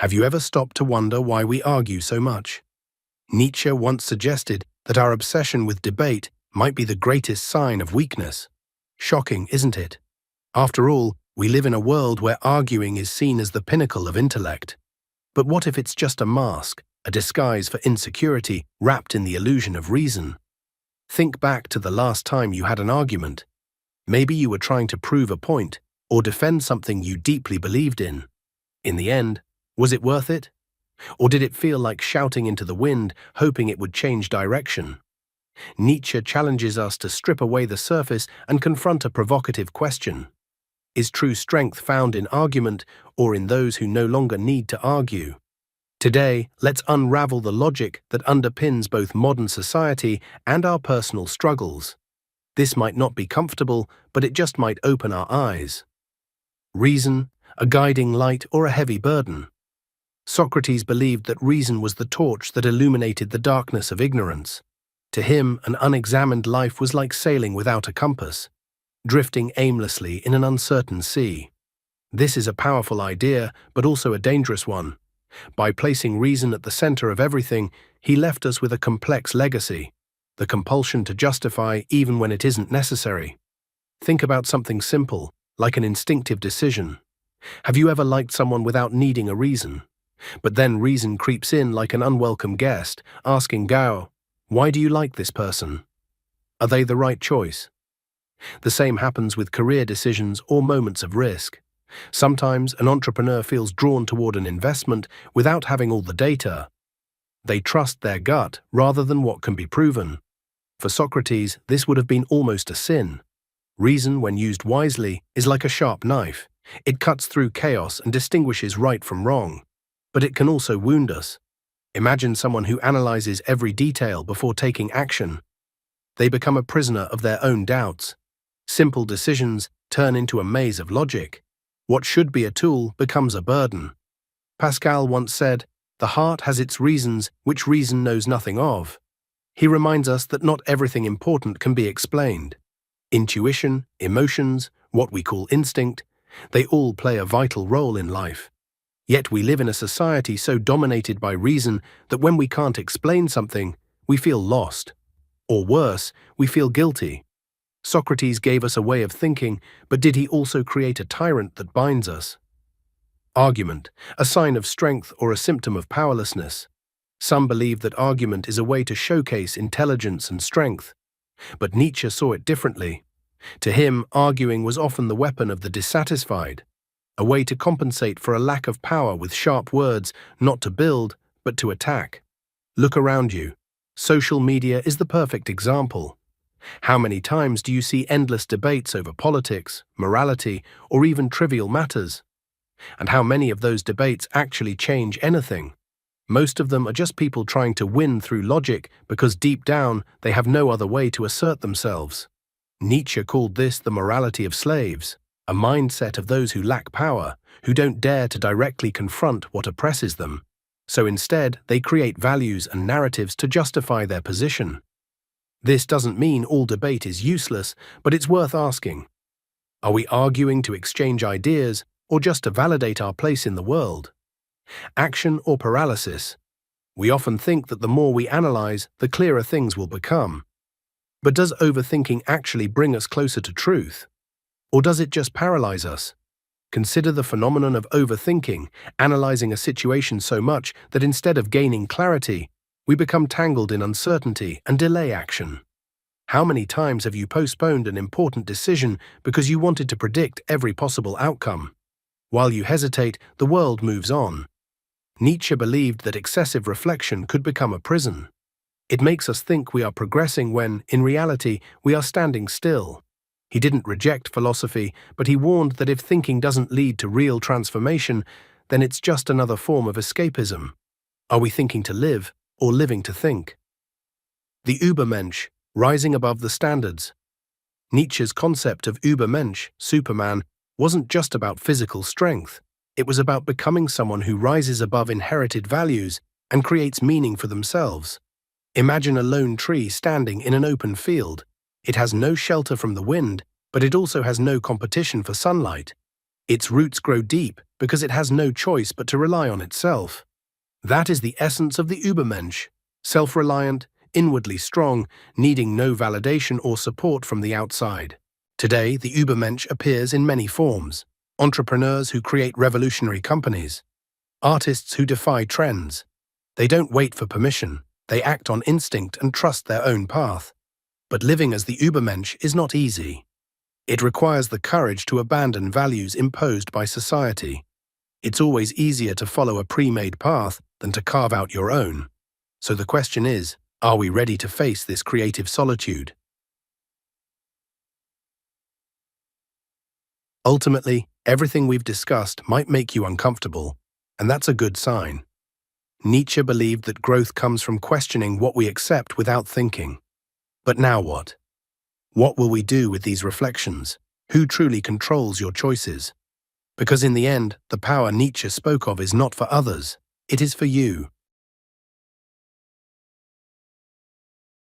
Have you ever stopped to wonder why we argue so much? Nietzsche once suggested that our obsession with debate might be the greatest sign of weakness. Shocking, isn't it? After all, we live in a world where arguing is seen as the pinnacle of intellect. But what if it's just a mask, a disguise for insecurity wrapped in the illusion of reason? Think back to the last time you had an argument. Maybe you were trying to prove a point or defend something you deeply believed in. In the end, was it worth it? Or did it feel like shouting into the wind, hoping it would change direction? Nietzsche challenges us to strip away the surface and confront a provocative question. Is true strength found in argument or in those who no longer need to argue? Today, let's unravel the logic that underpins both modern society and our personal struggles. This might not be comfortable, but it just might open our eyes. Reason, a guiding light or a heavy burden? Socrates believed that reason was the torch that illuminated the darkness of ignorance. To him, an unexamined life was like sailing without a compass, drifting aimlessly in an uncertain sea. This is a powerful idea, but also a dangerous one. By placing reason at the center of everything, he left us with a complex legacy, the compulsion to justify even when it isn't necessary. Think about something simple, like an instinctive decision. Have you ever liked someone without needing a reason? But then reason creeps in like an unwelcome guest, asking Gao, why do you like this person? Are they the right choice? The same happens with career decisions or moments of risk. Sometimes an entrepreneur feels drawn toward an investment without having all the data. They trust their gut rather than what can be proven. For Socrates, this would have been almost a sin. Reason, when used wisely, is like a sharp knife. It cuts through chaos and distinguishes right from wrong. But it can also wound us. Imagine someone who analyzes every detail before taking action. They become a prisoner of their own doubts. Simple decisions turn into a maze of logic. What should be a tool becomes a burden. Pascal once said, "The heart has its reasons which reason knows nothing of." He reminds us that not everything important can be explained. Intuition, emotions, what we call instinct, they all play a vital role in life. Yet we live in a society so dominated by reason that when we can't explain something, we feel lost. Or worse, we feel guilty. Socrates gave us a way of thinking, but did he also create a tyrant that binds us? Argument, a sign of strength or a symptom of powerlessness. Some believe that argument is a way to showcase intelligence and strength. But Nietzsche saw it differently. To him, arguing was often the weapon of the dissatisfied, a way to compensate for a lack of power with sharp words, not to build, but to attack. Look around you. Social media is the perfect example. How many times do you see endless debates over politics, morality, or even trivial matters? And how many of those debates actually change anything? Most of them are just people trying to win through logic because deep down they have no other way to assert themselves. Nietzsche called this the morality of slaves, a mindset of those who lack power, who don't dare to directly confront what oppresses them. So instead, they create values and narratives to justify their position. This doesn't mean all debate is useless, but it's worth asking. Are we arguing to exchange ideas or just to validate our place in the world? Action or paralysis? We often think that the more we analyze, the clearer things will become. But does overthinking actually bring us closer to truth? Or does it just paralyze us? Consider the phenomenon of overthinking, analyzing a situation so much that instead of gaining clarity, we become tangled in uncertainty and delay action. How many times have you postponed an important decision because you wanted to predict every possible outcome? While you hesitate, the world moves on. Nietzsche believed that excessive reflection could become a prison. It makes us think we are progressing when, in reality, we are standing still. He didn't reject philosophy, but he warned that if thinking doesn't lead to real transformation, then it's just another form of escapism. Are we thinking to live, or living to think? The Übermensch, rising above the standards. Nietzsche's concept of Übermensch, Superman, wasn't just about physical strength. It was about becoming someone who rises above inherited values and creates meaning for themselves. Imagine a lone tree standing in an open field. It has no shelter from the wind, but it also has no competition for sunlight. Its roots grow deep because it has no choice but to rely on itself. That is the essence of the Übermensch, self-reliant, inwardly strong, needing no validation or support from the outside. Today, the Übermensch appears in many forms: entrepreneurs who create revolutionary companies, artists who defy trends. They don't wait for permission, they act on instinct and trust their own path. But living as the Übermensch is not easy. It requires the courage to abandon values imposed by society. It's always easier to follow a pre-made path than to carve out your own. So the question is, are we ready to face this creative solitude? Ultimately, everything we've discussed might make you uncomfortable, and that's a good sign. Nietzsche believed that growth comes from questioning what we accept without thinking. But now what? What will we do with these reflections? Who truly controls your choices? Because in the end, the power Nietzsche spoke of is not for others, it is for you.